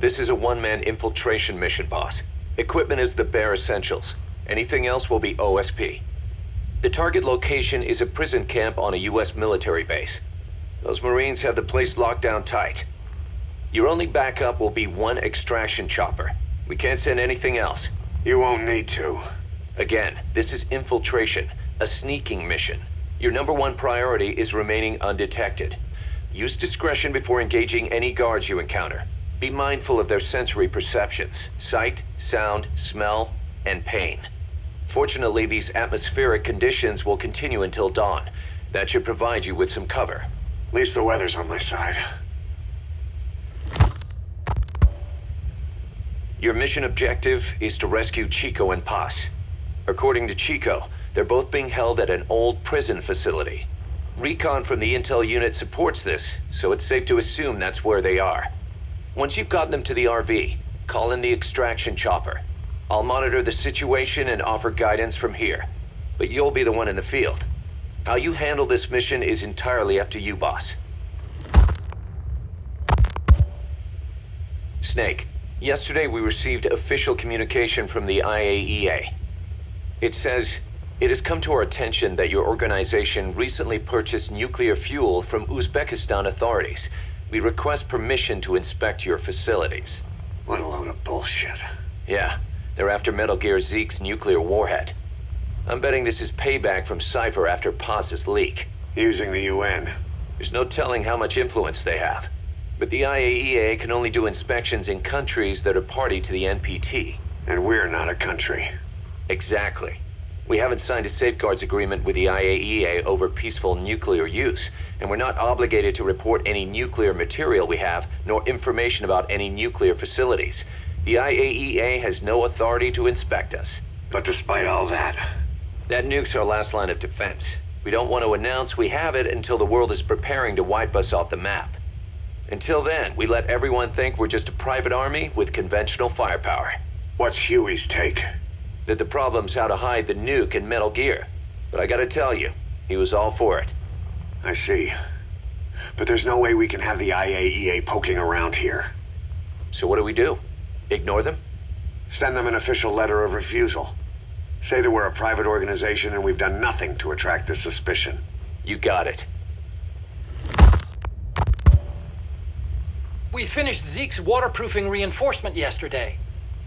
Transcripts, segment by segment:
This is a one-man infiltration mission, boss. Equipment is the bare essentials. Anything else will be OSP. The target location is a prison camp on a U.S. military base. Those Marines have the place locked down tight. Your only backup will be one extraction chopper. We can't send anything else. You won't need to. Again, this is infiltration, a sneaking mission. Your number one priority is remaining undetected. Use discretion before engaging any guards you encounter. Be mindful of their sensory perceptions: sight, sound, smell, and pain. Fortunately, these atmospheric conditions will continue until dawn. That should provide you with some cover. At least the weather's on my side. Your mission objective is to rescue Chico and Paz. According to Chico, they're both being held at an old prison facility. Recon from the intel unit supports this, so it's safe to assume that's where they are. Once you've gotten them to the RV, call in the extraction chopper. I'll monitor the situation and offer guidance from here, but you'll be the one in the field. How you handle this mission is entirely up to you, boss. Snake, yesterday we received official communication from the IAEA. It says, "It has come to our attention that your organization recently purchased nuclear fuel from Uzbekistan authorities. We request permission to inspect your facilities." What a load of bullshit. Yeah, they're after Metal Gear Zeke's nuclear warhead. I'm betting this is payback from Cypher after Paz's leak. Using the UN. There's no telling how much influence they have. But the IAEA can only do inspections in countries that are party to the NPT. And we're not a country. Exactly. We haven't signed a safeguards agreement with the IAEA over peaceful nuclear use, and we're not obligated to report any nuclear material we have, nor information about any nuclear facilities. The IAEA has no authority to inspect us. But despite all that... That nuke's our last line of defense. We don't want to announce we have it until the world is preparing to wipe us off the map. Until then, we let everyone think we're just a private army with conventional firepower. What's Huey's take? That the problem's how to hide the nuke in Metal Gear. But I gotta tell you, he was all for it. I see. But there's no way we can have the IAEA poking around here. So what do? Ignore them? Send them an official letter of refusal. Say that we're a private organization and we've done nothing to attract this suspicion. You got it. We finished Zeke's waterproofing reinforcement yesterday.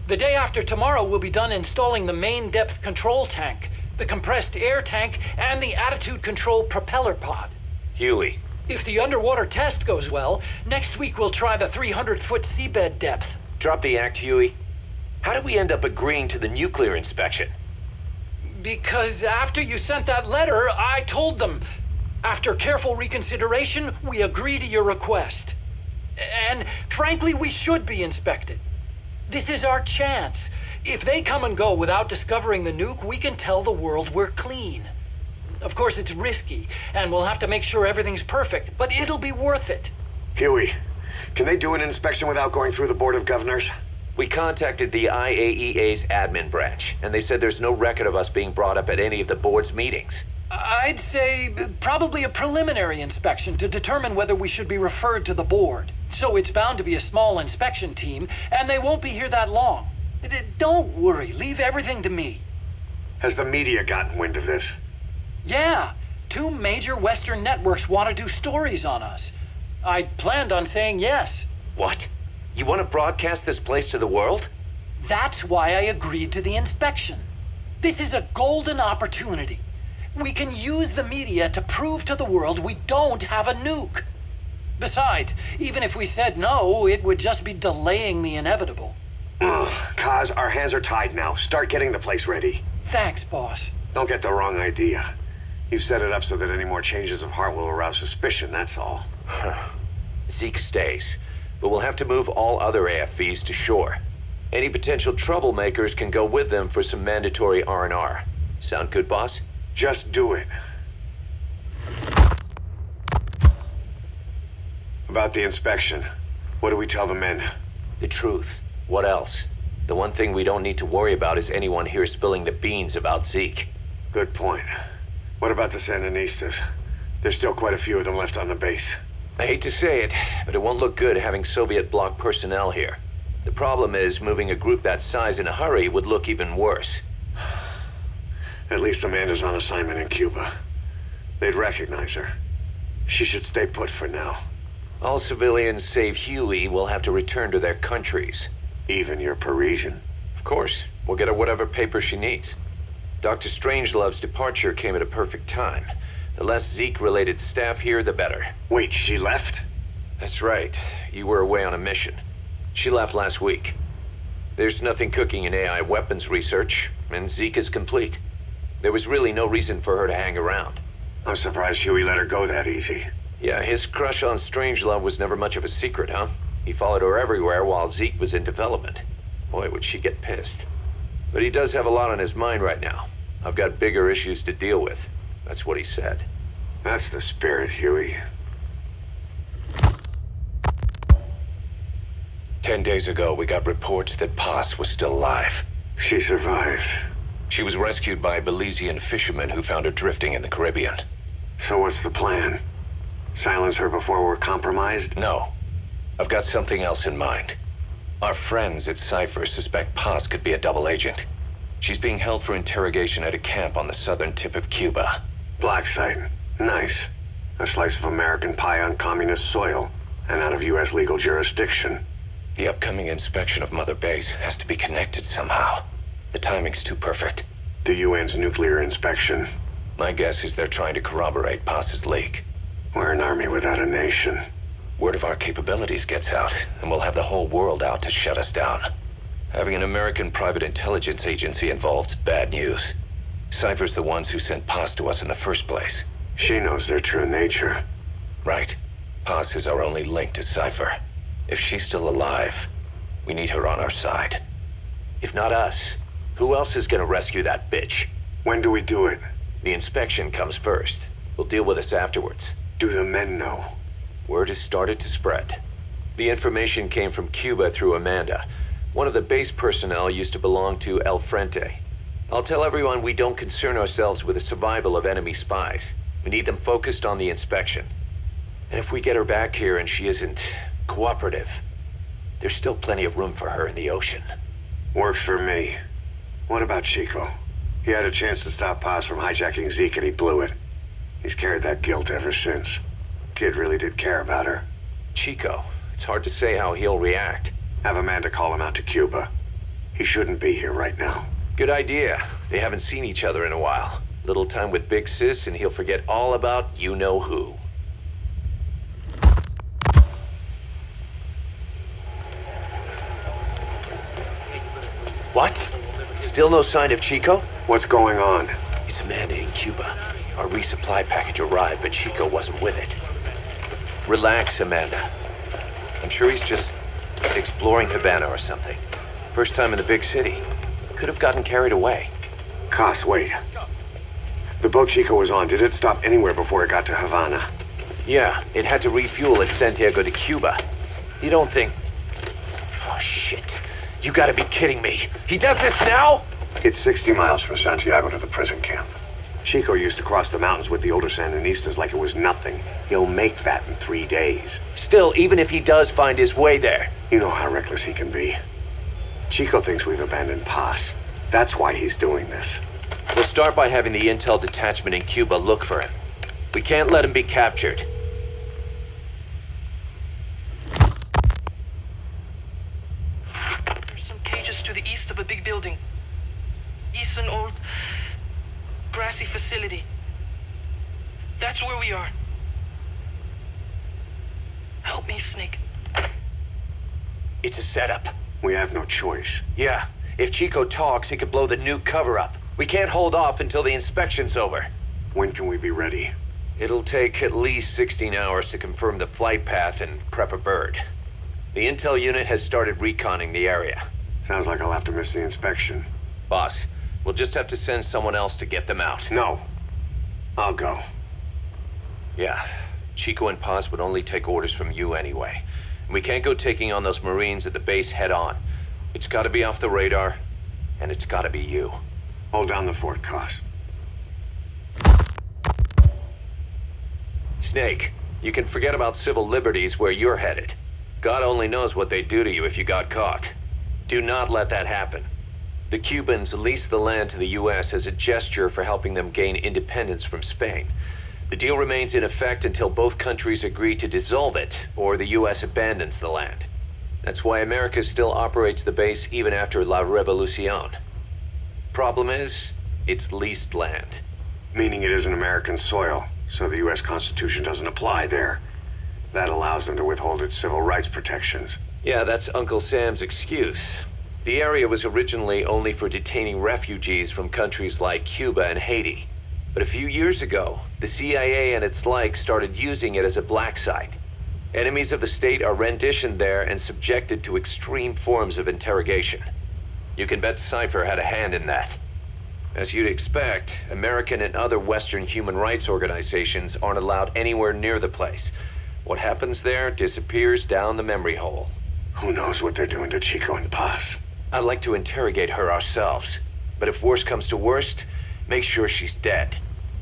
The day after tomorrow, we'll be done installing the main depth control tank, the compressed air tank, and the attitude control propeller pod. Huey. If the underwater test goes well, next week we'll try the 300-foot seabed depth. Drop the act, Huey. How did we end up agreeing to the nuclear inspection? Because after you sent that letter, I told them. After careful reconsideration, we agree to your request. And frankly, we should be inspected. This is our chance. If they come and go without discovering the nuke, we can tell the world we're clean. Of course, it's risky, and we'll have to make sure everything's perfect, but it'll be worth it. Huey, can they do an inspection without going through the Board of Governors? We contacted the IAEA's admin branch, and they said there's no record of us being brought up at any of the board's meetings. I'd say probably a preliminary inspection to determine whether we should be referred to the board. So it's bound to be a small inspection team, and they won't be here that long. Don't worry, leave everything to me. Has the media gotten wind of this? Yeah, 2 major Western networks want to do stories on us. I planned on saying yes. What? You want to broadcast this place to the world? That's why I agreed to the inspection. This is a golden opportunity. We can use the media to prove to the world we don't have a nuke. Besides, even if we said no, it would just be delaying the inevitable. Kaz, our hands are tied now. Start getting the place ready. Thanks, boss. Don't get the wrong idea. You've set it up so that any more changes of heart will arouse suspicion, that's all. Zeke stays, but we'll have to move all other AFVs to shore. Any potential troublemakers can go with them for some mandatory R&R. Sound good, boss? Just do it. About the inspection, what do we tell the men? The truth. What else? The one thing we don't need to worry about is anyone here spilling the beans about Zeke. Good point. What about the Sandinistas? There's still quite a few of them left on the base. I hate to say it, but it won't look good having Soviet bloc personnel here. The problem is, moving a group that size in a hurry would look even worse. At least Amanda's on assignment in Cuba. They'd recognize her. She should stay put for now. All civilians save Huey will have to return to their countries. Even your Parisian. Of course, we'll get her whatever paper she needs. Dr. Strangelove's departure came at a perfect time. The less Zeke-related staff here, the better. Wait, she left? That's right. You were away on a mission. She left last week. There's nothing cooking in AI weapons research, and Zeke is complete. There was really no reason for her to hang around. I'm surprised Huey let her go that easy. Yeah, his crush on Strangelove was never much of a secret, huh? He followed her everywhere while Zeke was in development. Boy, would she get pissed. But he does have a lot on his mind right now. I've got bigger issues to deal with. That's what he said. That's the spirit, Huey. 10 days ago, we got reports that Paz was still alive. She survived. She was rescued by Belizean fishermen who found her drifting in the Caribbean. So what's the plan? Silence her before we're compromised? No. I've got something else in mind. Our friends at Cypher suspect Paz could be a double agent. She's being held for interrogation at a camp on the southern tip of Cuba. Black site. Nice. A slice of American pie on communist soil, and out of U.S. legal jurisdiction. The upcoming inspection of Mother Base has to be connected somehow. The timing's too perfect. The UN's nuclear inspection. My guess is they're trying to corroborate Paz's leak. We're an army without a nation. Word of our capabilities gets out, and we'll have the whole world out to shut us down. Having an American private intelligence agency involved's bad news. Cypher's the ones who sent Paz to us in the first place. She knows their true nature. Right. Paz is our only link to Cypher. If she's still alive, we need her on our side. If not us, who else is gonna rescue that bitch? When do we do it? The inspection comes first. We'll deal with us afterwards. Do the men know? Word has started to spread. The information came from Cuba through Amanda. One of the base personnel used to belong to El Frente. I'll tell everyone we don't concern ourselves with the survival of enemy spies. We need them focused on the inspection. And if we get her back here and she isn't cooperative, there's still plenty of room for her in the ocean. Works for me. What about Chico? He had a chance to stop Paz from hijacking Zeke and he blew it. He's carried that guilt ever since. Kid really did care about her. Chico, it's hard to say how he'll react. Have Amanda call him out to Cuba. He shouldn't be here right now. Good idea. They haven't seen each other in a while. Little time with Big Sis and he'll forget all about you-know-who. What? Still no sign of Chico? What's going on? It's Amanda in Cuba. Our resupply package arrived, but Chico wasn't with it. Relax, Amanda. I'm sure he's just exploring Havana or something. First time in the big city. Could have gotten carried away. Cass, wait. The boat Chico was on, did it stop anywhere before it got to Havana? Yeah, it had to refuel at Santiago de Cuba. You don't think... Oh, shit. You gotta be kidding me. He does this now? It's 60 miles from Santiago to the prison camp. Chico used to cross the mountains with the older Sandinistas like it was nothing. He'll make that in 3 days. Still, even if he does find his way there... You know how reckless he can be. Chico thinks we've abandoned Paz. That's why he's doing this. We'll start by having the intel detachment in Cuba look for him. We can't let him be captured. There's some cages to the east of a big building. East an old grassy facility. That's where we are. Help me, Snake. It's a setup. We have no choice. Yeah, if Chico talks, he could blow the nuke cover up. We can't hold off until the inspection's over. When can we be ready? It'll take at least 16 hours to confirm the flight path and prep a bird. The intel unit has started reconning the area. Sounds like I'll have to miss the inspection. Boss, we'll just have to send someone else to get them out. No. I'll go. Yeah, Chico and Paz would only take orders from you anyway. We can't go taking on those Marines at the base head-on. It's gotta be off the radar, and it's gotta be you. Hold down the fort, Cass. Snake, you can forget about civil liberties where you're headed. God only knows what they'd do to you if you got caught. Do not let that happen. The Cubans leased the land to the U.S. as a gesture for helping them gain independence from Spain. The deal remains in effect until both countries agree to dissolve it, or the U.S. abandons the land. That's why America still operates the base even after La Revolucion. Problem is, it's leased land. Meaning it isn't American soil, so the U.S. Constitution doesn't apply there. That allows them to withhold its civil rights protections. Yeah, that's Uncle Sam's excuse. The area was originally only for detaining refugees from countries like Cuba and Haiti. But a few years ago, the CIA and its like started using it as a black site. Enemies of the state are renditioned there and subjected to extreme forms of interrogation. You can bet Cypher had a hand in that. As you'd expect, American and other Western human rights organizations aren't allowed anywhere near the place. What happens there disappears down the memory hole. Who knows what they're doing to Chico and Paz? I'd like to interrogate her ourselves. But if worst comes to worst, make sure she's dead.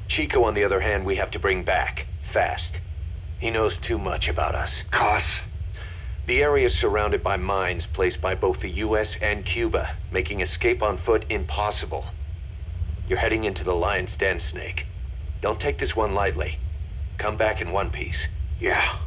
Chico, on the other hand, we have to bring back. Fast. He knows too much about us. Cos? The area is surrounded by mines placed by both the US and Cuba, making escape on foot impossible. You're heading into the lion's den, Snake. Don't take this one lightly. Come back in one piece. Yeah.